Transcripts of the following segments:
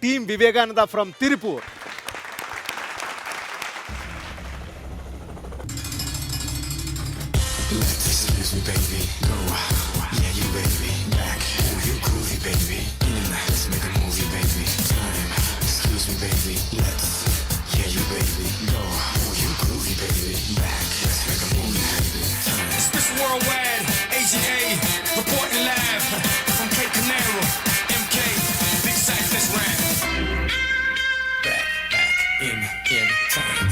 Team Vivekananda from Tirupur. Excuse me, baby. Go. Yeah, you baby. Back. Ooh, you groovy, baby. Let's make a movie, baby. Time. Excuse me, baby. Let's. Yeah, you baby. Go. Ooh, you groovy, baby. Back. Let's make a movie, baby. Time. It's Mr. Worldwide, Agent A, reporting live from Cape Canaveral. MK, big size, let's rap. Back in time.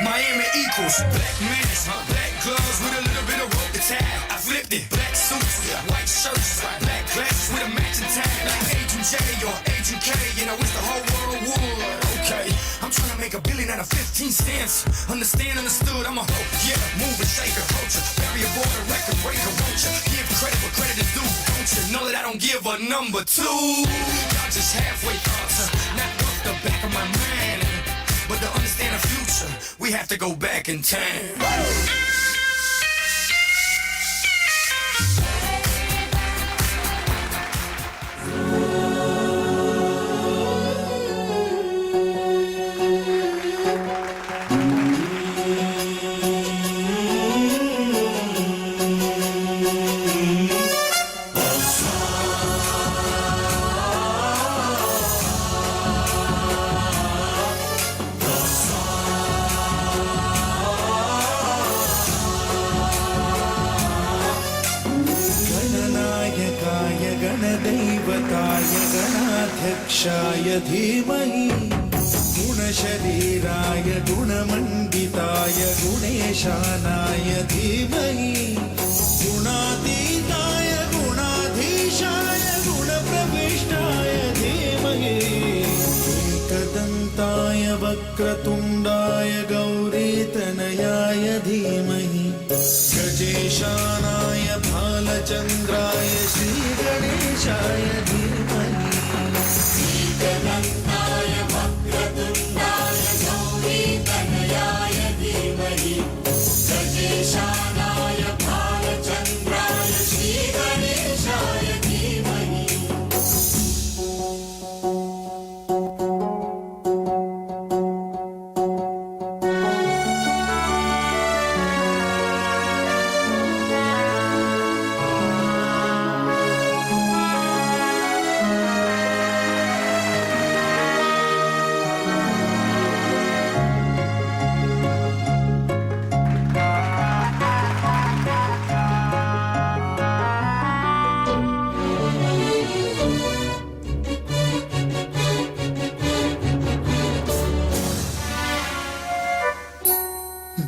Miami equals black mask, black gloves with a little bit of rope to tie. I flipped it, black suits, white shirts, black glasses with a matching tie. Like Agent J or Agent K, you know it's the whole world wood. Okay, I'm trying to make $1 billion out of 15 cents. Understand, understood, I'm a hoe. Yeah, move and shake a culture. Bury a border, record breaker, won't you? Give credit where credit is due, don't you? Know that I don't give a number two. Y'all just halfway thoughts, not off the back of my mind. But to understand the future, we have to go back in time. गणदैवताय गणाध्यक्षाय धीमहि गुणशरीराय गुणमण्डिताय गुणेशानाय धीमहि गुणातीताय गुणाधीशाय गुणप्रविष्टाय धीमहि एकदन्ताय वक्रतुण्डाय गौरीतनयाय धीमहि गजेशानाय भालचन्द्राय श्रीगणेशाय धीमहि एकदन्ताय वक्रतुण्डाय गौरीतनयाय धीमहि गजेशानाय भालचन्द्राय श्रीगणेशाय धीमहि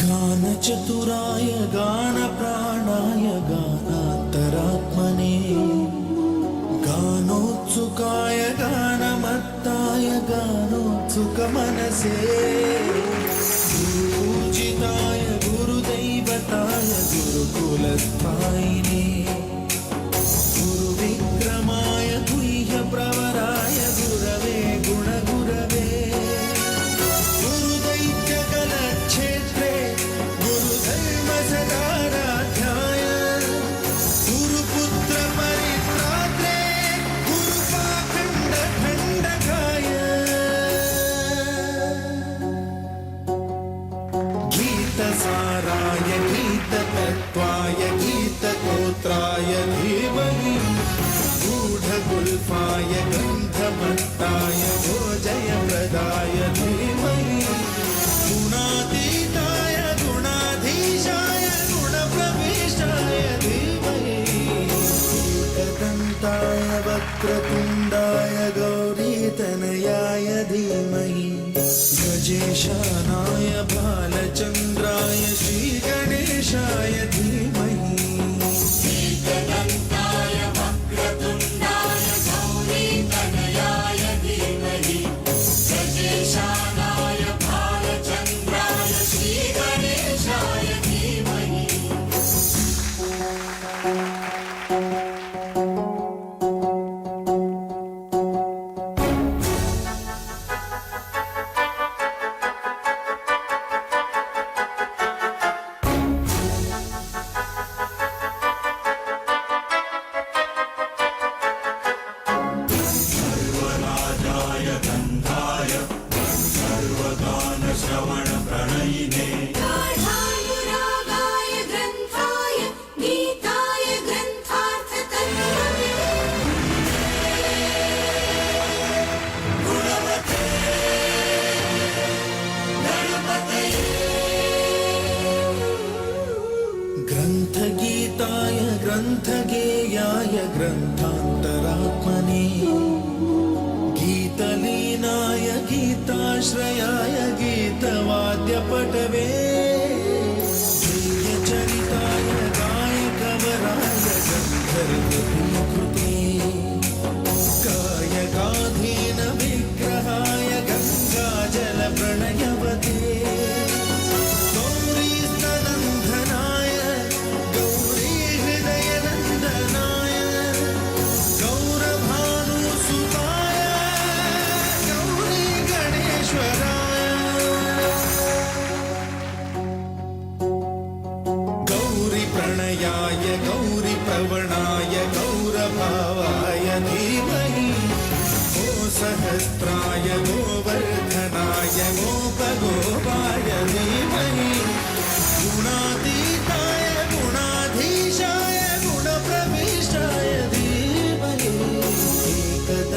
गानचतुराय गानप्राणाय गानान्तरात्मने गानोत्सुकाय गानमत्ताय गानोत्सुकमनसे गुरुपूजिताय गुरुदैवताय गुरुकुलस्थायिने गुरुविक्रमाय गुह्यप्रवराय गुरवे गुणगुरवे गुरुदैत्यकलक्षेत्रे गुरुधर्मसदाराध्याय गुरुपुत्रपरित्रात्रे गुरुपाखण्डखण्डकाय गीतसाराय गीततत्त्वाय गीतगोत्राय धीमहि गूढगुल्फाय गन्धमत्ताय भोजयप्रदाय धीमहि गुणातीताय गुणाधीशाय गुणप्रविष्टाय धीमहि एकदन्ताय वक्रतुण्डाय गौरीतनयाय धीमहि गजेशानाय भालचन्द्राय श्रीगणेशाय धीमहि एकदन्ताय वक्रतुण्डाय गौरीतनयाय धीमहि गजेशानाय भालचन्द्राय श्रीगणेशाय धीमहि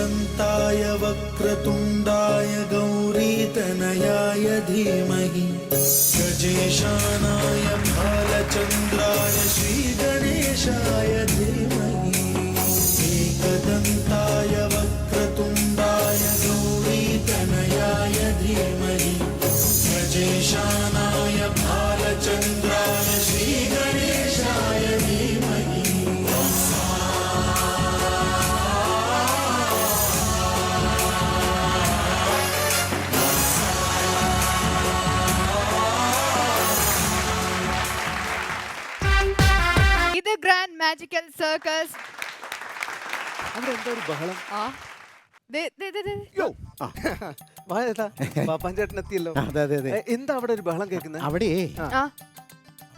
एकदन्ताय वक्रतुण्डाय गौरीतनयाय धीमहि गजेशानाय भालचन्द्राय श्रीगणेशाय धीमहि एकदन्ताय वक्रतुण्डाय गौरीतनयाय धीमहि गजेशानाय भालचन्द्राय श्रीगणेशाय धीमहि ഇത് ഗ്രാൻഡ് മാജിക്കൽ സർക്കസ്. അവിടെ എന്താ ഒരു ബഹളം? ആ ദേ, ദേ, ദേ, ദേ. യോ വായതാ പാപ്പാൻ ചേട്ടൻ എത്തിയല്ലോ. അതെ അതെ അതെ എന്താ അവിടെ ഒരു ബഹളം കേൾക്കുന്നത്? അവിടെ ആ,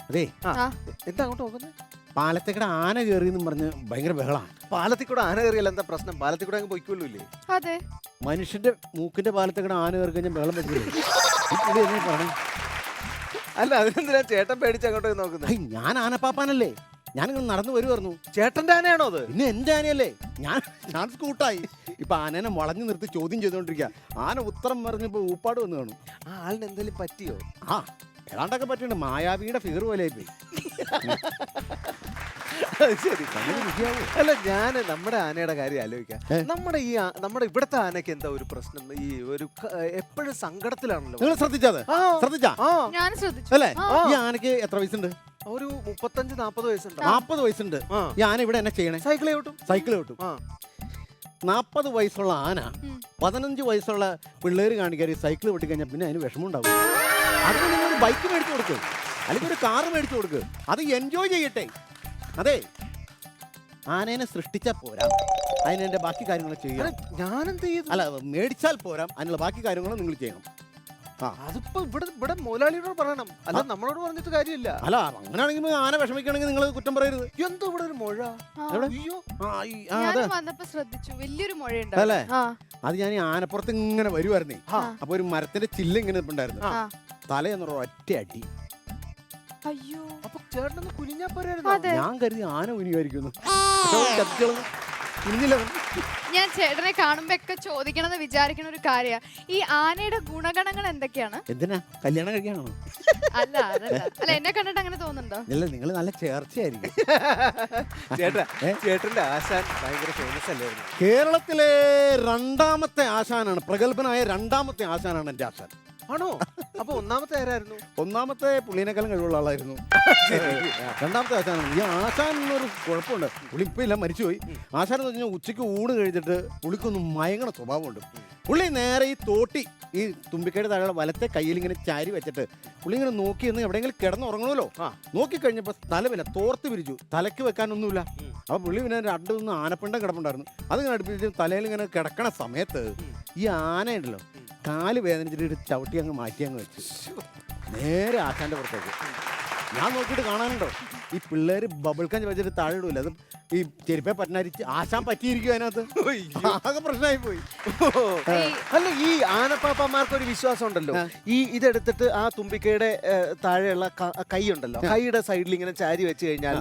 അതെ ആ. എന്താ അങ്ങോട്ട് നോക്കുന്നത്? പാലത്തേക്കടെ ആന കയറി എന്നും പറഞ്ഞ് ഭയങ്കര ബഹളമാണ്. പാലത്തിൽ കൂടെ ആന കയറിയല്ല എന്താ പ്രശ്നം? പാലത്തിൽ കൂടെ അങ്ങ് പൊയ്ക്കൊള്ളൂല്ലേ? അതെ. മനുഷ്യന്റെ മൂക്കിന്റെ പാലത്തേക്കടെ ആന കയറി കഴിഞ്ഞാൽ ബഹളം പറ്റില്ലേ? പറഞ്ഞു അല്ല, അതിനെന്തിനാ ചേട്ടൻ പേടിച്ച് അങ്ങോട്ട് നോക്കുന്നത്? ഞാൻ ആനപ്പാപ്പാനല്ലേ, ഞാനിങ്ങനെ നടന്നു വരുമായിരുന്നു. ചേട്ടന്റെ ആനയാണോ അത്? പിന്നെ എന്റെ ആനയല്ലേ, ഞാൻ സ്കൂട്ടായി. ഇപ്പൊ ആനനെ വളഞ്ഞു നിർത്തി ചോദ്യം ചെയ്തോണ്ടിരിക്കുക. ആന ഉത്തരം പറഞ്ഞപ്പോ ഊപ്പാട് വന്ന് കാണും. ആ ആളിന് എന്തെങ്കിലും പറ്റിയോ? ആ ഏതാണ്ടൊക്കെ പറ്റിയുണ്ട്. മായാവിയുടെ ഫിഗർ പോലെ പോയി. ശരി. അല്ല, ഞാൻ നമ്മുടെ ആനയുടെ കാര്യം ആലോചിക്കാം. നമ്മുടെ ഇവിടത്തെ ആനയ്ക്ക് എന്താ ഒരു പ്രശ്നം? ഈ ഒരു എപ്പോഴും സങ്കടത്തിലാണല്ലോ. നിങ്ങൾ ശ്രദ്ധിച്ചാ? ഞാൻ ശ്രദ്ധിച്ചു. അല്ലേ? ആ. ഈ ആനക്ക് എത്ര വയസ്സുണ്ട്? ഒരു 35-40 വയസ്സുണ്ട്. 40 വയസ്സുണ്ട്. ഈ ആന ഇവിടെ എന്നെ ചെയ്യണേ? സൈക്കിൾ ചവിട്ടും. സൈക്കിൾ കിട്ടും. 40 വയസ്സുള്ള ആന 15 വയസ്സുള്ള പിള്ളേര് കാണിക്കാറ് സൈക്കിൾ വെട്ടി കഴിഞ്ഞാൽ പിന്നെ അതിന് വിഷമം ഉണ്ടാവും. അതിന് നിങ്ങൾ ബൈക്ക് മേടിച്ചു കൊടുക്കുക, അല്ലെങ്കിൽ ഒരു കാറ് മേടിച്ചു കൊടുക്കുക. അത് എൻജോയ് ചെയ്യട്ടെ. അതെ, ആനേനെ സൃഷ്ടിച്ചാൽ പോരാ, അതിനെ ബാക്കി കാര്യങ്ങൾ ചെയ്യണം. ഞാനെന്ത് ചെയ്തു? അല്ല, മേടിച്ചാൽ പോരാ, അതിനുള്ള ബാക്കി കാര്യങ്ങൾ നിങ്ങൾ ചെയ്യണം. അതിപ്പോ ഇവിടെ മുതലാളിയോട് പറയണം, അല്ല നമ്മളോട് പറഞ്ഞിട്ട് കാര്യമില്ല. അല്ല, അങ്ങനെയാണെങ്കിൽ ആന വിഷമിക്കുകയാണെങ്കിൽ നിങ്ങൾ കുറ്റം പറയരുത്. എന്തോ ഇവിടെ ഒരു മുഴ. എവിടെ? അയ്യോ, ഞാൻ വന്നപ്പോ ശ്രദ്ധിച്ചു, വലിയൊരു മുഴയുണ്ട്. അല്ലേ? അത് ഞാൻ ഈ ആനപ്പുറത്ത് ഇങ്ങനെ വരുമായിരുന്നേ. അപ്പൊ ഒരു മരത്തിന്റെ ചില്ല ഇങ്ങനെ ഉണ്ടായിരുന്നു. തലയെന്നൊരു ഒറ്റ അടി. അയ്യോ, അപ്പൊ ചേട്ടനൊന്ന് കുനിഞ്ഞാ പോരായിരുന്നു? ഞാൻ കരുതി ആന കുനിയായിരിക്കുന്നു. കുനിഞ്ഞില്ല. ഞാൻ ചേട്ടനെ കാണുമ്പോ ഒക്കെ ചോദിക്കണമെന്ന് വിചാരിക്കണ ഒരു കാര്യ, ഈ ആനയുടെ ഗുണഗണങ്ങൾ എന്തൊക്കെയാണ്? എന്തിനാ, കല്യാണം കഴിക്കാനാണോ? അല്ല, അതല്ല. അല്ല, എന്നെ കണ്ടിട്ട് അങ്ങനെ തോന്നുന്നുണ്ടോ? ഇല്ല, നിങ്ങൾ നല്ല ചേർച്ചയായിരിക്കും. ചേട്ടന്റെ ആശാൻ ഭയങ്കര ഫേമസ് അല്ലായിരുന്നു? കേരളത്തിലെ രണ്ടാമത്തെ ആശാനാണ്, പ്രഗത്ഭനായ രണ്ടാമത്തെ ആശാനാണ് എന്റെ ആശാൻ. ആണോ? അപ്പൊ ഒന്നാമത്തെ ആരായിരുന്നു? ഒന്നാമത്തെ പുള്ളിനേക്കാളും കഴിവുള്ള ആളായിരുന്നു. രണ്ടാമത്തെ ആശാനാണ്. ഈ ആശാൻ എന്നൊരു കുഴപ്പമുണ്ട്, പുള്ളി ഇപ്പൊ ഇല്ല, മരിച്ചുപോയി. ആശാൻ എന്ന് വെച്ചാൽ ഉച്ചയ്ക്ക് ഊണ് കഴിച്ചിട്ട് പുള്ളിക്കൊന്നും മയങ്ങണ സ്വഭാവമുണ്ട്. പുള്ളി നേരെ ഈ തോട്ടി, ഈ തുമ്പിക്കയുടെ താഴെ വലത്തെ കയ്യിൽ ഇങ്ങനെ ചാരി വെച്ചിട്ട് പുള്ളി ഇങ്ങനെ നോക്കി എന്ന് എവിടെയെങ്കിലും കിടന്നുറങ്ങണമല്ലോ. നോക്കിക്കഴിഞ്ഞപ്പോൾ സ്ഥലമില്ല, തോർത്ത് പിരിച്ചു, തലയ്ക്ക് വെക്കാനൊന്നുമില്ല. അപ്പൊ പുള്ളി പിന്നെ രണ്ടൊന്നും ആനപ്പിണ്ടം കിടപ്പുണ്ടായിരുന്നു. അതിങ്ങനെ അടുപ്പിച്ച് തലയിൽ ഇങ്ങനെ കിടക്കണ സമയത്ത് ഈ ആനയുണ്ടല്ലോ, കാല് വേദനിച്ചിട്ട് ചവിട്ടി അങ്ങ് മാറ്റി അങ്ങ് വെച്ചു നേരെ ആശാന്റെ പുറത്തേക്ക്. ഞാൻ നോക്കിയിട്ട് കാണാനുണ്ടോ, ഈ പിള്ളേര് ബബിൾക്കാൻ വെച്ചിട്ട് താഴെ ഇടൂല, അത് ഈ ചെരുപ്പെ പറ്റനാരിച്ച് ആശാൻ പറ്റിയിരിക്കും. അതിനകത്ത് ആകെ പ്രശ്നമായി പോയി. അല്ല, ഈ ആനപ്പാപ്പന്മാർക്ക് ഒരു വിശ്വാസം ഉണ്ടല്ലോ, ഈ ഇതെടുത്തിട്ട് ആ തുമ്പിക്കയുടെ താഴെയുള്ള കൈ ഉണ്ടല്ലോ, കൈയുടെ സൈഡിൽ ഇങ്ങനെ ചാരി വെച്ച് കഴിഞ്ഞാൽ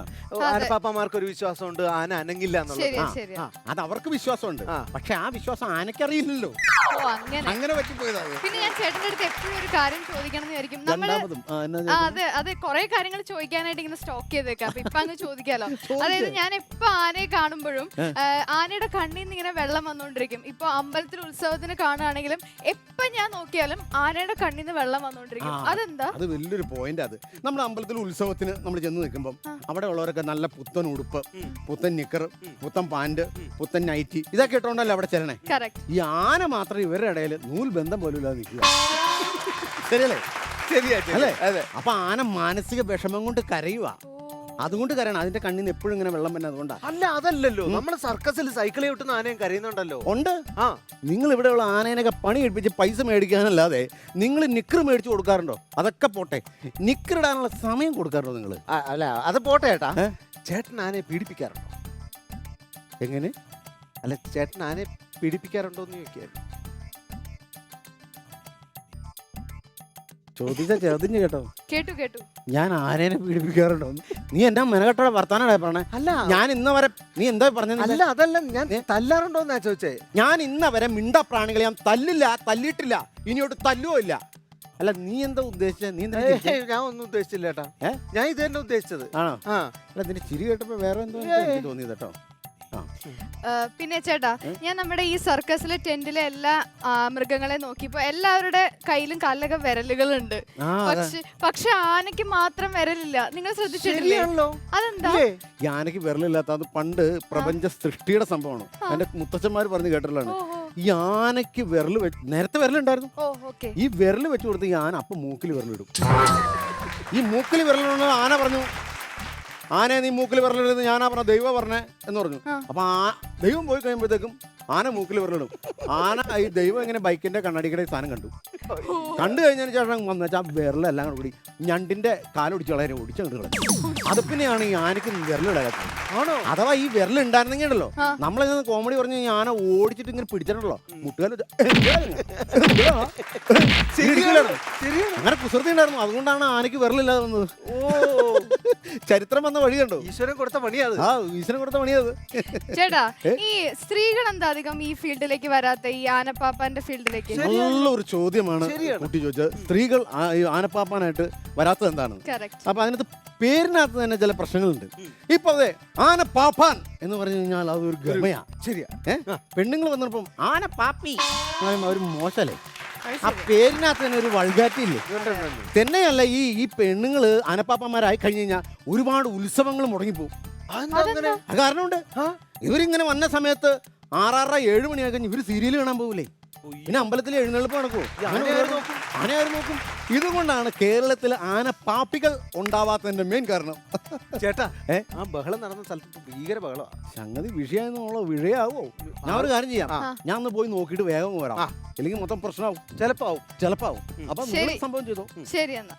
ആനപ്പാപ്പന്മാർക്ക് ഒരു വിശ്വാസം ഉണ്ട്, ആന അനങ്ങില്ല എന്നുള്ളത്. അത് അവർക്ക് വിശ്വാസമുണ്ട്, പക്ഷെ ആ വിശ്വാസം ആനക്കറിയില്ലല്ലോ. അങ്ങനെ പറ്റിപ്പോയതാണ്. പിന്നെ ഞാൻ ചേട്ടന്റെ അടുത്ത് എപ്പോഴും ഒരു കാര്യം ചോദിക്കണം എന്ന് വിചാരിക്കും. അതെ, കുറെ കാര്യങ്ങൾ ചോദിക്കാനായിട്ട് ഇങ്ങനെ സ്റ്റോക്ക് ചെയ്തേക്കാം. അപ്പൊ ഇപ്പൊ അങ്ങ് ചോദിക്കാലോ. അതായത് ഞാൻ എപ്പോ ആനയെ കാണുമ്പോഴും ആനയുടെ കണ്ണിൽ നിന്ന് ഇങ്ങനെ വെള്ളം വന്നോണ്ടിരിക്കും. ഇപ്പൊ അമ്പലത്തിൽ ഉത്സവത്തിന് കാണുകയാണെങ്കിലും എപ്പൊ ഞാൻ നോക്കിയാലും ആനയുടെ കണ്ണിൽ നിന്ന് വെള്ളം വന്നോണ്ടിരിക്കും. അതെന്താ? അത് വലിയൊരു പോയിന്റ്. അത് നമ്മുടെ അമ്പലത്തിൽ ഉത്സവത്തിന് നമ്മൾ ചെന്ന് നിൽക്കുമ്പോൾ അവിടെ ഉള്ളവരൊക്കെ നല്ല പുത്തൻ ഉടുപ്പ്, പുത്തൻ നിക്കർ, പുത്തൻ പാന്റ്, പുത്തൻ നൈറ്റി, ഇതൊക്കെ ഇട്ടോണ്ടല്ലോ അവിടെ ചെല്ലണേ. ഈ ആന മാത്രം ഇവരുടെ ഇടയിൽ നൂൽ ബന്ധം പോലും ഇല്ലാതെ നിൽക്കുക. ശരിയല്ലേ? അല്ലേ? അതെ. അപ്പൊ ആന മാനസിക വിഷമം കൊണ്ട് കരയുക. അതുകൊണ്ട് കരയണം, അതിന്റെ കണ്ണിൽ നിന്ന് എപ്പോഴും ഇങ്ങനെ വെള്ളം തന്നെ. അതുകൊണ്ടാണ്. അല്ല, അതല്ലല്ലോ, നമ്മൾ സർക്കസിൽ സൈക്കിൾ ചവിട്ടുന്ന ആനയും കരയുന്നുണ്ടല്ലോ. ഉണ്ട്. നിങ്ങൾ ഇവിടെയുള്ള ആനേനൊക്കെ പണി കഴിപ്പിച്ച് പൈസ മേടിക്കാനല്ലാതെ നിങ്ങൾ നിക്കർ മേടിച്ചു കൊടുക്കാറുണ്ടോ? അതൊക്കെ പോട്ടെ, നിക്കർ ഇടാനുള്ള സമയം കൊടുക്കാറുണ്ടോ നിങ്ങൾ? അല്ല, അത് പോട്ടെ ചേട്ടാ. ചേട്ടൻ ആനയെ പീഡിപ്പിക്കാറുണ്ടോ? എങ്ങനെ? അല്ല, ചേട്ടൻ ആനയെ പീഡിപ്പിക്കാറുണ്ടോ എന്ന് ചോദിക്കായിരുന്നു. ചോദിച്ച ചെറുതിഞ്ഞ് കേട്ടോ. കേട്ടു ഞാൻ ആനേനെ പീഡിപ്പിക്കാറുണ്ടോ? നീ എന്റെ മെനകെട്ടോടെ വർത്താനാ പറഞ്ഞേ. അല്ല ഞാൻ ഇന്ന് വരെ നീ എന്താ പറഞ്ഞത്? അല്ല അതല്ല ഞാൻ തല്ലാറുണ്ടോന്നാ ചോദിച്ചേ. ഞാൻ ഇന്ന് വരെ മിണ്ട പ്രാണികളെ ഞാൻ തല്ലില്ല, തല്ലിയിട്ടില്ല, ഇനിയോട്ട് തല്ലുവോ ഇല്ല. അല്ല നീ എന്താ ഉദ്ദേശിച്ചത്? നീ എന്താ ചിരിച്ചേ? ഞാൻ ഒന്നും ഉദ്ദേശിച്ചില്ല ചേട്ടാ. ഏ? ഞാൻ ഇത് തന്നെ ഉദ്ദേശിച്ചത്. ആണോ? ആ അല്ല നിന്റെ ചിരി കേട്ടപ്പോ വേറെ എന്തോ എനിക്ക് തോന്നിയത് കേട്ടോ. പിന്നെ ചേട്ടാ, ഞാൻ നമ്മുടെ ഈ സർക്കസിലെ ടെന്റിലെ എല്ലാ മൃഗങ്ങളെ നോക്കിയപ്പോ എല്ലാവരുടെ കയ്യിലും കാലിലൊക്കെ വിരലുകളുണ്ട്. പക്ഷെ ആനയ്ക്ക് മാത്രം വിരലില്ല. നിങ്ങൾ ശ്രദ്ധിച്ചിട്ടില്ലേ? ശരിയാണല്ലോ. അതെന്താ? ഈ ആനയ്ക്ക് വിരലില്ലാത്ത അത് പണ്ട് പ്രപഞ്ച സൃഷ്ടിയുടെ സംഭവമാണ്. എന്റെ മുത്തച്ഛന്മാർ പറഞ്ഞ് കേട്ടിട്ടുള്ളതാണ്. ഈ ആനയ്ക്ക് വിരൽ നേരത്തെ വിരലുണ്ടായിരുന്നു. ഈ വിരൽ വെച്ച് കൊടുത്ത് ഈ ആന അപ്പം മൂക്കിൽ വിരലിടും. ഈ മൂക്കിൽ വിരലിടുന്ന ആന പറഞ്ഞു, ആനയെ നീ മൂക്കിൽ വിരലിടുന്നത് ഞാനാ പറഞ്ഞ ദൈവം പറഞ്ഞേ എന്ന് പറഞ്ഞു. അപ്പൊ ദൈവം പോയി കഴിയുമ്പോഴത്തേക്കും ആന മൂക്കിൽ വിരലിടും. ആന ഈ ദൈവം ഇങ്ങനെ ബൈക്കിന്റെ കണ്ണാടിക്കടെ സാധനം കണ്ടു കഴിഞ്ഞതിന് ശേഷം വന്നുവെച്ചാൽ ആ വിരലെല്ലാം കൂടി ഞണ്ടിന്റെ കാലൊടിച്ച് കളയാൻ ഓടിച്ചു കണ്ടു കളഞ്ഞു. അത് പിന്നെയാണ് ഈ ആനയ്ക്ക് വിരലിടാത്തത്. ആണോ? അഥവാ ഈ വിരലുണ്ടായിരുന്നെങ്കിൽ ഉണ്ടല്ലോ, നമ്മളിങ്ങനെ കോമഡി പറഞ്ഞ് ഈ ആന ഓടിച്ചിട്ട് ഇങ്ങനെ പിടിച്ചിട്ടുണ്ടല്ലോ, മുട്ടുകാൽ അങ്ങനെ കുസൃതി ഉണ്ടായിരുന്നു. അതുകൊണ്ടാണ് ആനയ്ക്ക് വിരലില്ലാതെ വന്നത്. ഓ ചരിത്രം വന്ന വഴി കണ്ടോ? ഈശ്വരൻ കൊടുത്ത പണിയത്. ആ ഈശ്വരൻ കൊടുത്ത പണിയത്. ചേട്ടാ, ഈ സ്ത്രീകൾ എന്താ അധികം ഈ ഫീൽഡിലേക്ക് വരാത്ത, ഈ ആനപ്പാപ്പാന്റെ ഫീൽഡിലേക്ക്? നല്ലൊരു ചോദ്യമാണ് കുട്ടി ചോദിച്ചത്. സ്ത്രീകൾ ആനപ്പാപ്പാനായിട്ട് വരാത്തത് എന്താണ്? അപ്പൊ അതിനകത്ത് പേരിനകത്ത് തന്നെ ചില പ്രശ്നങ്ങളുണ്ട്. ഇപ്പൊ അതെ ആനപ്പാപ്പാൻ എന്ന് പറഞ്ഞു കഴിഞ്ഞാൽ അതൊരു ഗമയാ. ശരിയാ. പെണ്ണുങ്ങൾ വന്നപ്പം ആനപ്പാപ്പി ഒരു മോശല്ലേ? ആ പേരിനകത്ത് തന്നെ ഒരു വൾഗാരിറ്റി ഇല്ലേ? തന്നെയല്ല ഈ പെണ്ണുങ്ങള് ആനപ്പാപ്പന്മാരായി കഴിഞ്ഞു കഴിഞ്ഞാൽ ഒരുപാട് ഉത്സവങ്ങൾ മുടങ്ങിപ്പോവും. കാരണമുണ്ട്. ഇവരിങ്ങനെ വന്ന സമയത്ത് 6:30-7 മണിയായി കഴിഞ്ഞ് ഇവര് സീരിയൽ കാണാൻ പോകൂലേ? പിന്നെ അമ്പലത്തിൽ എഴുന്നള്ളിപ്പ് നടക്കുമോ? ആനയാരും നോക്കും. ഇതുകൊണ്ടാണ് കേരളത്തിൽ ആനപ്പാപ്പികൾ ഉണ്ടാവാത്തതിന്റെ മെയിൻ കാരണം. ചേട്ടാ ആ ബഹളം നടന്ന സ്ഥലത്ത് ഭീകര ബഹളമാണ്. സംഗതി വിഷയമാവോ വിഷയാവോ? ഞാൻ ഒരു കാര്യം ചെയ്യാം, ഞാൻ ഒന്ന് പോയി നോക്കിയിട്ട് വേഗം വരാം. അല്ലെങ്കിൽ മൊത്തം പ്രശ്നമാവും. ചിലപ്പോ ആവും. അപ്പൊ സംഭവം ചെയ്തോ. ശരി എന്നാ.